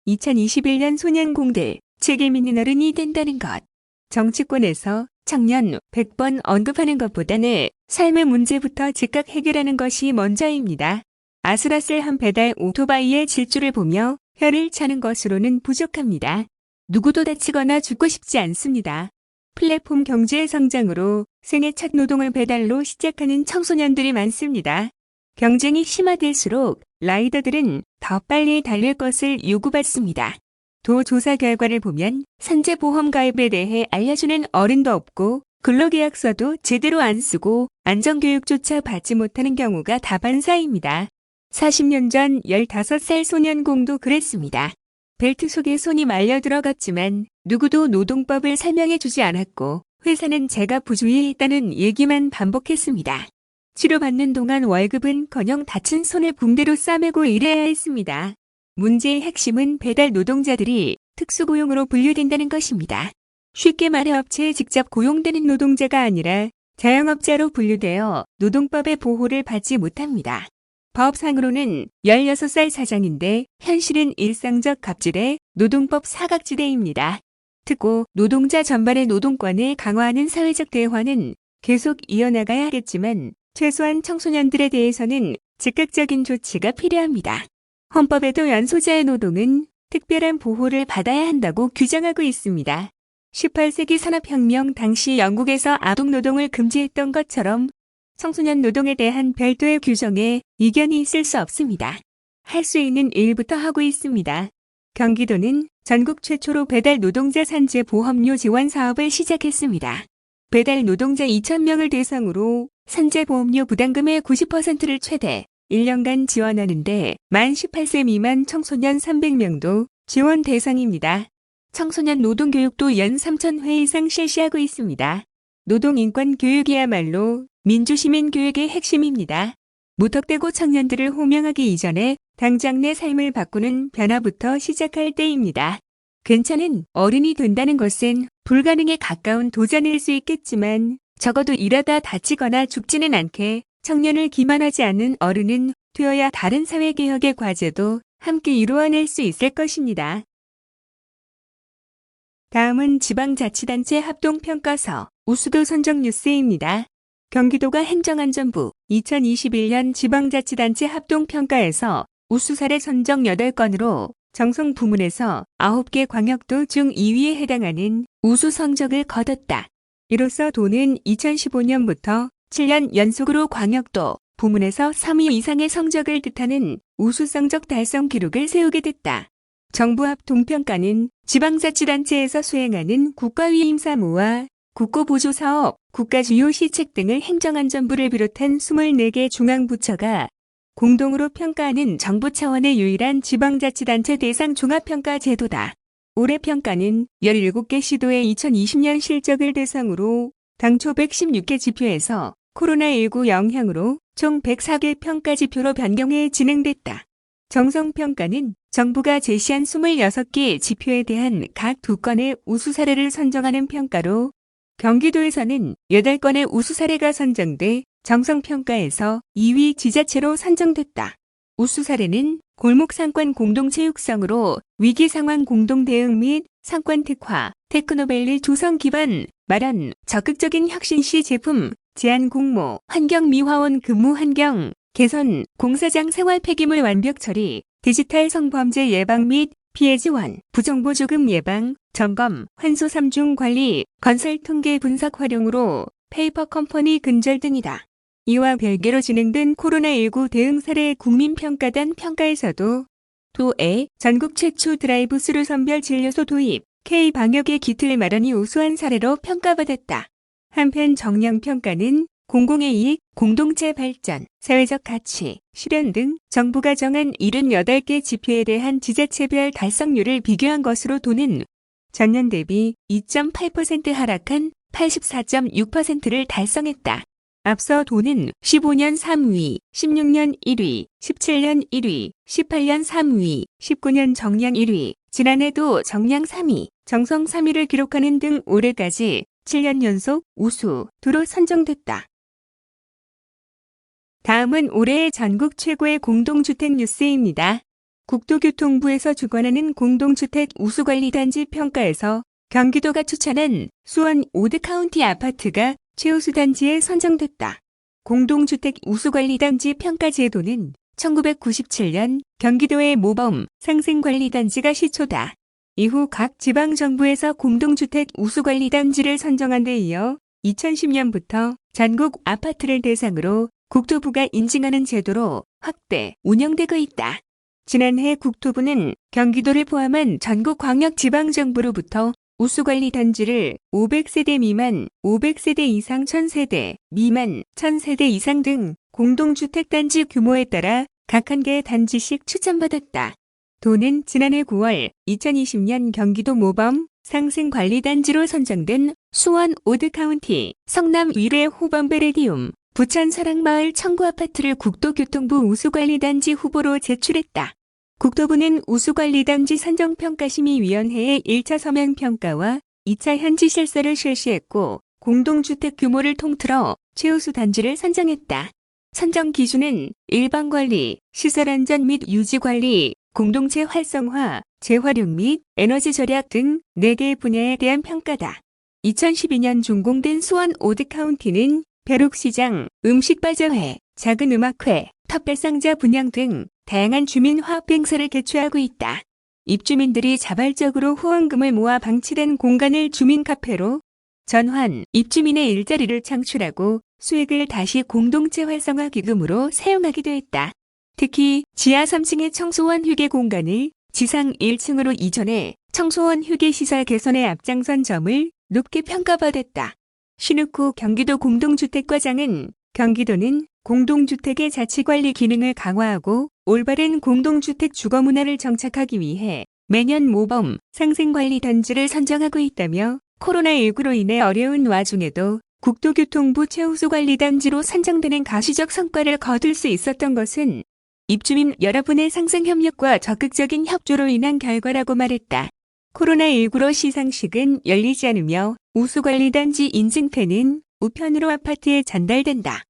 2021년 소년공들 책임 있는 어른이 된다는 것. 정치권에서 청년 100번 언급하는 것보다는 삶의 문제부터 즉각 해결하는 것이 먼저입니다. 아슬아슬한 배달 오토바이의 질주를 보며 혀를 차는 것으로는 부족합니다. 누구도 다치거나 죽고 싶지 않습니다. 플랫폼 경제의 성장으로 생애 첫 노동을 배달로 시작하는 청소년들이 많습니다. 경쟁이 심화될수록 라이더들은 더 빨리 달릴 것을 요구받습니다. 도 조사 결과를 보면 산재보험 가입에 대해 알려주는 어른도 없고 근로계약서도 제대로 안 쓰고 안전교육조차 받지 못하는 경우가 다반사입니다. 40년 전 15살 소년공도 그랬습니다. 벨트 속에 손이 말려 들어갔지만 누구도 노동법을 설명해주지 않았고 회사는 제가 부주의했다는 얘기만 반복했습니다. 치료받는 동안 월급은커녕 다친 손을 붕대로 싸매고 일해야 했습니다. 문제의 핵심은 배달 노동자들이 특수고용으로 분류된다는 것입니다. 쉽게 말해 업체에 직접 고용되는 노동자가 아니라 자영업자로 분류되어 노동법의 보호를 받지 못합니다. 법상으로는 16살 사장인데 현실은 일상적 갑질의 노동법 사각지대입니다. 특고 노동자 전반의 노동권을 강화하는 사회적 대화는 계속 이어나가야 하겠지만 최소한 청소년들에 대해서는 즉각적인 조치가 필요합니다. 헌법에도 연소자의 노동은 특별한 보호를 받아야 한다고 규정하고 있습니다. 18세기 산업혁명 당시 영국에서 아동노동을 금지했던 것처럼 청소년 노동에 대한 별도의 규정에 이견이 있을 수 없습니다. 할 수 있는 일부터 하고 있습니다. 경기도는 전국 최초로 배달 노동자 산재 보험료 지원 사업을 시작했습니다. 배달 노동자 2,000명을 대상으로 산재 보험료 부담금의 90%를 최대 1년간 지원하는데 만 18세 미만 청소년 300명도 지원 대상입니다. 청소년 노동교육도 연 3,000회 이상 실시하고 있습니다. 노동인권 교육이야말로 민주시민 교육의 핵심입니다. 무턱대고 청년들을 호명하기 이전에 당장 내 삶을 바꾸는 변화부터 시작할 때입니다. 괜찮은 어른이 된다는 것은 불가능에 가까운 도전일 수 있겠지만 적어도 일하다 다치거나 죽지는 않게 청년을 기만하지 않는 어른은 되어야 다른 사회개혁의 과제도 함께 이루어낼 수 있을 것입니다. 다음은 지방자치단체 합동평가서 우수도 선정 뉴스입니다. 경기도가 행정안전부 2021년 지방자치단체 합동평가에서 우수 사례 선정 8건으로 정성 부문에서 9개 광역도 중 2위에 해당하는 우수 성적을 거뒀다. 이로써 도는 2015년부터 7년 연속으로 광역도 부문에서 3위 이상의 성적을 뜻하는 우수 성적 달성 기록을 세우게 됐다. 정부 합동평가는 지방자치단체에서 수행하는 국가위임사무와 국고보조사업, 국가주요 시책 등을 행정안전부를 비롯한 24개 중앙부처가 공동으로 평가하는 정부 차원의 유일한 지방자치단체 대상 종합평가 제도다. 올해 평가는 17개 시도의 2020년 실적을 대상으로 당초 116개 지표에서 코로나19 영향으로 총 104개 평가 지표로 변경해 진행됐다. 정성평가는 정부가 제시한 26개 지표에 대한 각 2건의 우수 사례를 선정하는 평가로 경기도에서는 8건의 우수 사례가 선정돼 정성평가에서 2위 지자체로 선정됐다. 우수 사례는 골목상권 공동체육성으로 위기상황 공동대응 및 상권 특화, 테크노밸리 조성 기반, 마련, 적극적인 혁신 시 제품, 제한 공모, 환경미화원 근무 환경, 개선, 공사장 생활 폐기물 완벽 처리, 디지털 성범죄 예방 및 피해 지원, 부정보 조금 예방, 점검, 환수 3중 관리, 건설 통계 분석 활용으로 페이퍼 컴퍼니 근절 등이다. 이와 별개로 진행된 코로나19 대응 사례 국민평가단 평가에서도 도에 전국 최초 드라이브 스루 선별 진료소 도입, K-방역의 기틀 마련이 우수한 사례로 평가받았다. 한편 정량평가는 공공의 이익, 공동체 발전, 사회적 가치, 실현 등 정부가 정한 78개 지표에 대한 지자체별 달성률을 비교한 것으로 도는 전년 대비 2.8% 하락한 84.6%를 달성했다. 앞서 도는 15년 3위, 16년 1위, 17년 1위, 18년 3위, 19년 정량 1위, 지난해도 정량 3위, 정성 3위를 기록하는 등 올해까지 7년 연속 우수 도로 선정됐다. 다음은 올해의 전국 최고의 공동주택 뉴스입니다. 국토교통부에서 주관하는 공동주택 우수관리단지 평가에서 경기도가 추천한 수원 오드카운티 아파트가 최우수 단지에 선정됐다. 공동주택 우수관리단지 평가 제도는 1997년 경기도의 모범 상생관리단지가 시초다. 이후 각 지방정부에서 공동주택 우수관리단지를 선정한 데 이어 2010년부터 전국 아파트를 대상으로 국토부가 인증하는 제도로 확대 운영되고 있다. 지난해 국토부는 경기도를 포함한 전국 광역지방정부로부터 우수관리단지를 500세대 미만, 500세대 이상 1000세대, 미만 1000세대 이상 등 공동주택단지 규모에 따라 각 한 개의 단지씩 추천받았다. 도는 지난해 9월 2020년 경기도 모범 상생관리단지로 선정된 수원 오드카운티 성남 위례 호범베레디움 부천 사랑마을 청구아파트를 국토교통부 우수관리단지 후보로 제출했다. 국토부는 우수관리단지 선정평가심의위원회의 1차 서면평가와 2차 현지실사를 실시했고 공동주택 규모를 통틀어 최우수 단지를 선정했다. 선정 기준은 일반관리, 시설안전 및 유지관리, 공동체 활성화, 재활용 및 에너지 절약 등 4개의 분야에 대한 평가다. 2012년 준공된 수원 오드카운티는 벼룩시장, 음식바자회, 작은 음악회, 텃밭상자 분양 등 다양한 주민 화합 행사를 개최하고 있다. 입주민들이 자발적으로 후원금을 모아 방치된 공간을 주민 카페로 전환, 입주민의 일자리를 창출하고 수익을 다시 공동체 활성화 기금으로 사용하기도 했다. 특히 지하 3층의 청소원 휴게 공간을 지상 1층으로 이전해 청소원 휴게 시설 개선에 앞장선 점을 높게 평가받았다. 신욱호 경기도 공동주택과장은 경기도는 공동주택의 자치관리 기능을 강화하고 올바른 공동주택 주거 문화를 정착하기 위해 매년 모범 상생관리단지를 선정하고 있다며 코로나19로 인해 어려운 와중에도 국토교통부 최우수관리단지로 선정되는 가시적 성과를 거둘 수 있었던 것은 입주민 여러분의 상생협력과 적극적인 협조로 인한 결과라고 말했다. 코로나19로 시상식은 열리지 않으며 우수관리단지 인증패는 우편으로 아파트에 전달된다.